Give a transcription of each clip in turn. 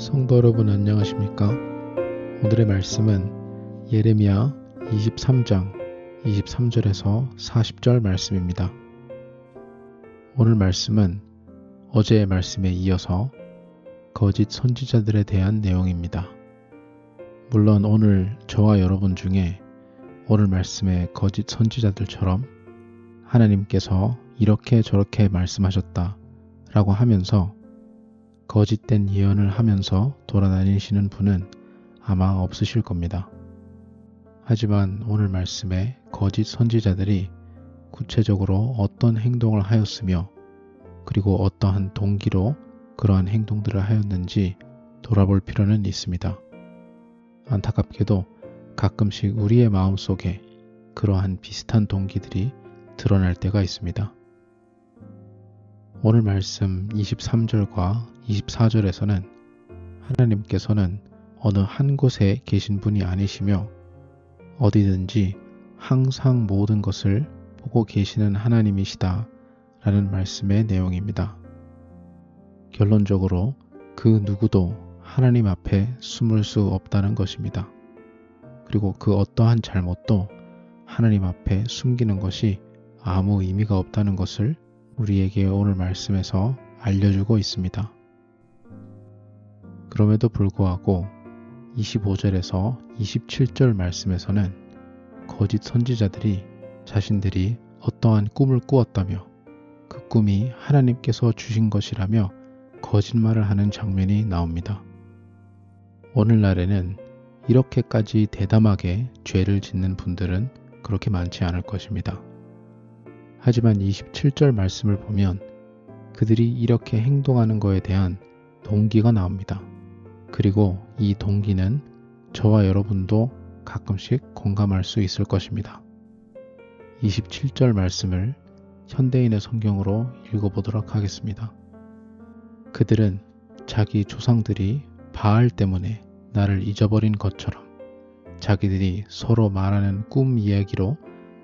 성도 여러분 안녕하십니까? 오늘의 말씀은 예레미야 23장 23절에서 40절 말씀입니다. 오늘 말씀은 어제의 말씀에 이어서 거짓 선지자들에 대한 내용입니다. 물론 오늘 저와 여러분 중에 오늘 말씀의 거짓 선지자들처럼 하나님께서 이렇게 저렇게 말씀하셨다 라고 하면서 거짓된 예언을 하면서 돌아다니시는 분은 아마 없으실 겁니다. 하지만 오늘 말씀에 거짓 선지자들이 구체적으로 어떤 행동을 하였으며 그리고 어떠한 동기로 그러한 행동들을 하였는지 돌아볼 필요는 있습니다. 안타깝게도 가끔씩 우리의 마음속에 그러한 비슷한 동기들이 드러날 때가 있습니다. 오늘 말씀 23절과 24절에서는 하나님께서는 어느 한 곳에 계신 분이 아니시며 어디든지 항상 모든 것을 보고 계시는 하나님이시다 라는 말씀의 내용입니다. 결론적으로 그 누구도 하나님 앞에 숨을 수 없다는 것입니다. 그리고 그 어떠한 잘못도 하나님 앞에 숨기는 것이 아무 의미가 없다는 것을 우리에게 오늘 말씀에서 알려주고 있습니다. 그럼에도 불구하고 25절에서 27절 말씀에서는 거짓 선지자들이 자신들이 어떠한 꿈을 꾸었다며 그 꿈이 하나님께서 주신 것이라며 거짓말을 하는 장면이 나옵니다. 오늘날에는 이렇게까지 대담하게 죄를 짓는 분들은 그렇게 많지 않을 것입니다. 하지만 27절 말씀을 보면 그들이 이렇게 행동하는 것에 대한 동기가 나옵니다. 그리고 이 동기는 저와 여러분도 가끔씩 공감할 수 있을 것입니다. 27절 말씀을 현대인의 성경으로 읽어보도록 하겠습니다. 그들은 자기 조상들이 바알 때문에 나를 잊어버린 것처럼 자기들이 서로 말하는 꿈 이야기로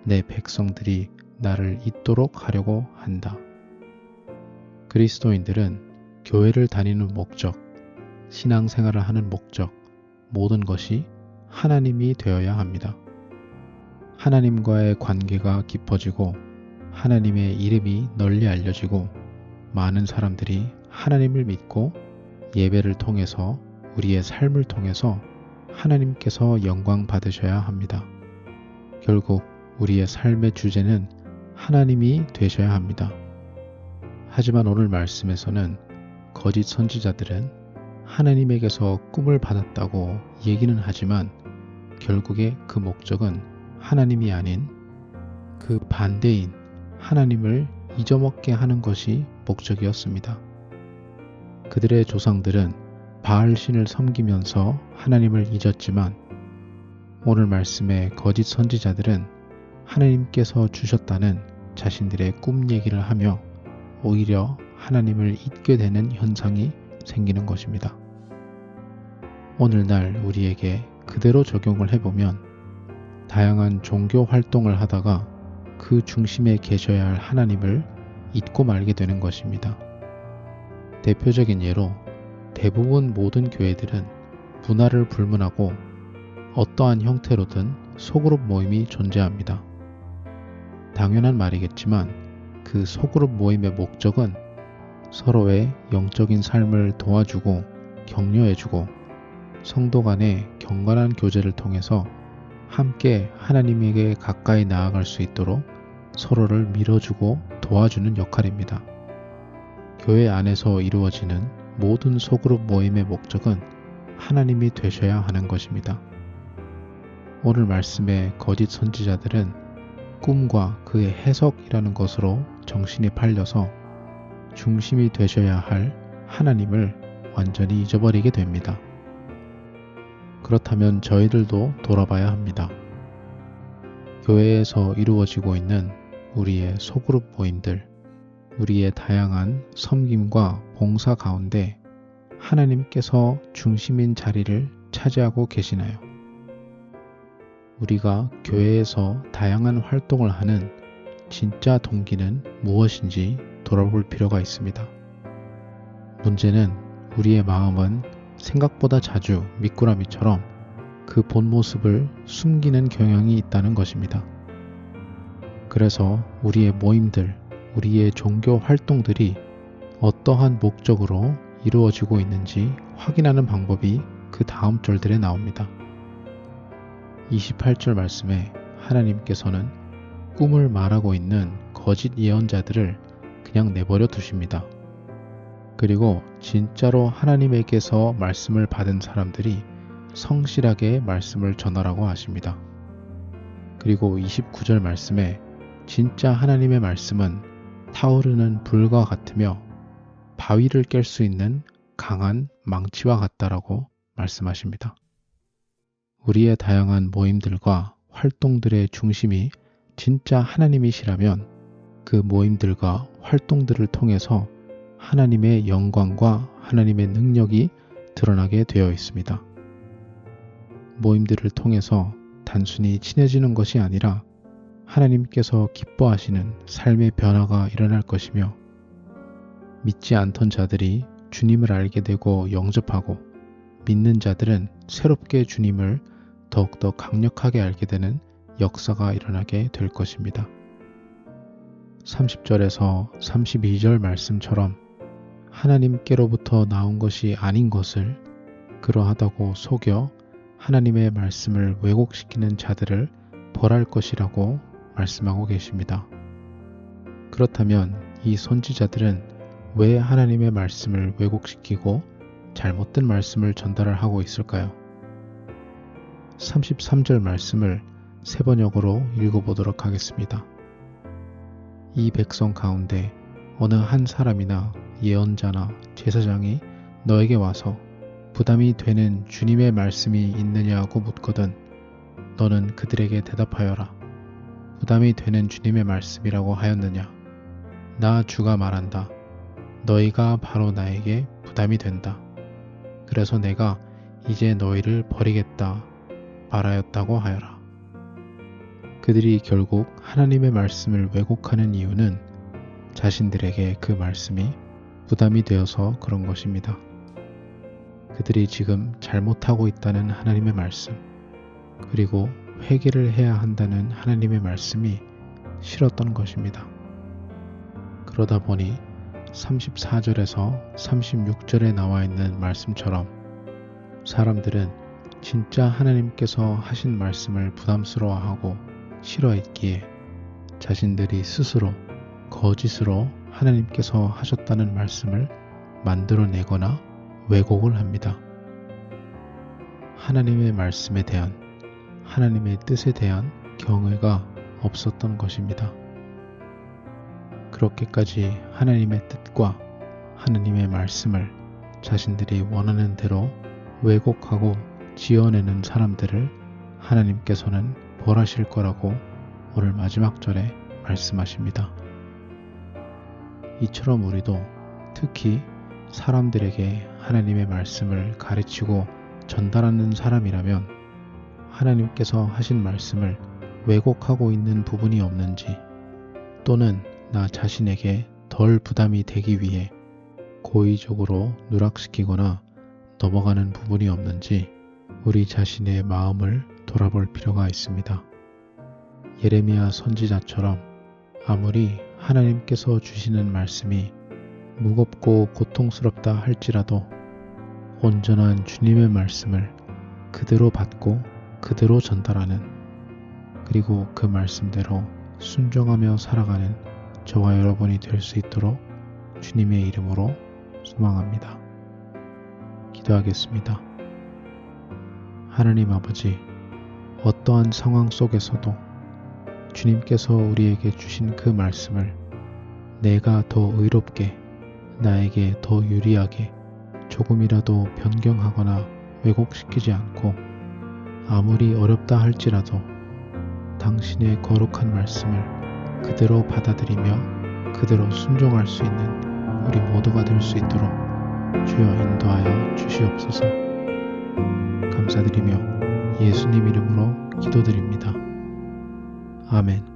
내 백성들이 나를 잊도록 하려고 한다. 그리스도인들은 교회를 다니는 목적, 신앙생활을 하는 목적, 모든 것이 하나님이 되어야 합니다. 하나님과의 관계가 깊어지고 하나님의 이름이 널리 알려지고 많은 사람들이 하나님을 믿고 예배를 통해서 우리의 삶을 통해서 하나님께서 영광 받으셔야 합니다. 결국 우리의 삶의 주제는 하나님이 되셔야 합니다. 하지만 오늘 말씀에서는 거짓 선지자들은 하나님에게서 꿈을 받았다고 얘기는 하지만 결국에 그 목적은 하나님이 아닌 그 반대인 하나님을 잊어먹게 하는 것이 목적이었습니다. 그들의 조상들은 바알신을 섬기면서 하나님을 잊었지만 오늘 말씀의 거짓 선지자들은 하나님께서 주셨다는 자신들의 꿈 얘기를 하며 오히려 하나님을 잊게 되는 현상이 생기는 것입니다. 오늘날 우리에게 그대로 적용을 해보면 다양한 종교 활동을 하다가 그 중심에 계셔야 할 하나님을 잊고 말게 되는 것입니다. 대표적인 예로 대부분 모든 교회들은 문화를 불문하고 어떠한 형태로든 소그룹 모임이 존재합니다. 당연한 말이겠지만 그 소그룹 모임의 목적은 서로의 영적인 삶을 도와주고 격려해주고 성도 간의 경건한 교제를 통해서 함께 하나님에게 가까이 나아갈 수 있도록 서로를 밀어주고 도와주는 역할입니다. 교회 안에서 이루어지는 모든 소그룹 모임의 목적은 하나님이 되셔야 하는 것입니다. 오늘 말씀의 거짓 선지자들은 꿈과 그의 해석이라는 것으로 정신이 팔려서 중심이 되셔야 할 하나님을 완전히 잊어버리게 됩니다. 그렇다면 저희들도 돌아봐야 합니다. 교회에서 이루어지고 있는 우리의 소그룹 모임들, 우리의 다양한 섬김과 봉사 가운데 하나님께서 중심인 자리를 차지하고 계시나요? 우리가 교회에서 다양한 활동을 하는 진짜 동기는 무엇인지 돌아볼 필요가 있습니다. 문제는 우리의 마음은 생각보다 자주 미꾸라미처럼 그 본 모습을 숨기는 경향이 있다는 것입니다. 그래서 우리의 모임들, 우리의 종교 활동들이 어떠한 목적으로 이루어지고 있는지 확인하는 방법이 그 다음 절들에 나옵니다. 28절 말씀에 하나님께서는 꿈을 말하고 있는 거짓 예언자들을 그냥 내버려 두십니다. 그리고 진짜로 하나님에게서 말씀을 받은 사람들이 성실하게 말씀을 전하라고 하십니다. 그리고 29절 말씀에 진짜 하나님의 말씀은 타오르는 불과 같으며 바위를 깰 수 있는 강한 망치와 같다라고 말씀하십니다. 우리의 다양한 모임들과 활동들의 중심이 진짜 하나님이시라면 그 모임들과 활동들을 통해서 하나님의 영광과 하나님의 능력이 드러나게 되어 있습니다. 모임들을 통해서 단순히 친해지는 것이 아니라 하나님께서 기뻐하시는 삶의 변화가 일어날 것이며 믿지 않던 자들이 주님을 알게 되고 영접하고 믿는 자들은 새롭게 주님을 더욱더 강력하게 알게 되는 역사가 일어나게 될 것입니다. 30절에서 32절 말씀처럼 하나님께로부터 나온 것이 아닌 것을 그러하다고 속여 하나님의 말씀을 왜곡시키는 자들을 벌할 것이라고 말씀하고 계십니다. 그렇다면 이 선지자들은 왜 하나님의 말씀을 왜곡시키고 잘못된 말씀을 전달을 하고 있을까요? 33절 말씀을 세 번역으로 읽어보도록 하겠습니다. 이 백성 가운데 어느 한 사람이나 예언자나 제사장이 너에게 와서 부담이 되는 주님의 말씀이 있느냐고 묻거든 너는 그들에게 대답하여라. 부담이 되는 주님의 말씀이라고 하였느냐? 나 주가 말한다. 너희가 바로 나에게 부담이 된다. 그래서 내가 이제 너희를 버리겠다 말하였다고 하여라. 그들이 결국 하나님의 말씀을 왜곡하는 이유는 자신들에게 그 말씀이 부담이 되어서 그런 것입니다. 그들이 지금 잘못하고 있다는 하나님의 말씀, 그리고 회개를 해야 한다는 하나님의 말씀이 싫었던 것입니다. 그러다 보니 34절에서 36절에 나와 있는 말씀처럼 사람들은 진짜 하나님께서 하신 말씀을 부담스러워하고 싫어했기에 자신들이 스스로 거짓으로 하나님께서 하셨다는 말씀을 만들어내거나 왜곡을 합니다. 하나님의 말씀에 대한, 하나님의 뜻에 대한 경외가 없었던 것입니다. 그렇게까지 하나님의 뜻과 하나님의 말씀을 자신들이 원하는 대로 왜곡하고 지어내는 사람들을 하나님께서는 벌하실 거라고 오늘 마지막 절에 말씀하십니다. 이처럼 우리도 특히 사람들에게 하나님의 말씀을 가르치고 전달하는 사람이라면 하나님께서 하신 말씀을 왜곡하고 있는 부분이 없는지, 또는 나 자신에게 덜 부담이 되기 위해 고의적으로 누락시키거나 넘어가는 부분이 없는지 우리 자신의 마음을 돌아볼 필요가 있습니다. 예레미야 선지자처럼 아무리 하나님께서 주시는 말씀이 무겁고 고통스럽다 할지라도 온전한 주님의 말씀을 그대로 받고 그대로 전달하는, 그리고 그 말씀대로 순종하며 살아가는 저와 여러분이 될 수 있도록 주님의 이름으로 소망합니다. 기도하겠습니다. 하나님 아버지, 어떠한 상황 속에서도 주님께서 우리에게 주신 그 말씀을 내가 더 의롭게, 나에게 더 유리하게 조금이라도 변경하거나 왜곡시키지 않고 아무리 어렵다 할지라도 당신의 거룩한 말씀을 그대로 받아들이며 그대로 순종할 수 있는 우리 모두가 될 수 있도록 주여 인도하여 주시옵소서. 감사드리며 예수님 이름으로 기도드립니다. 아멘.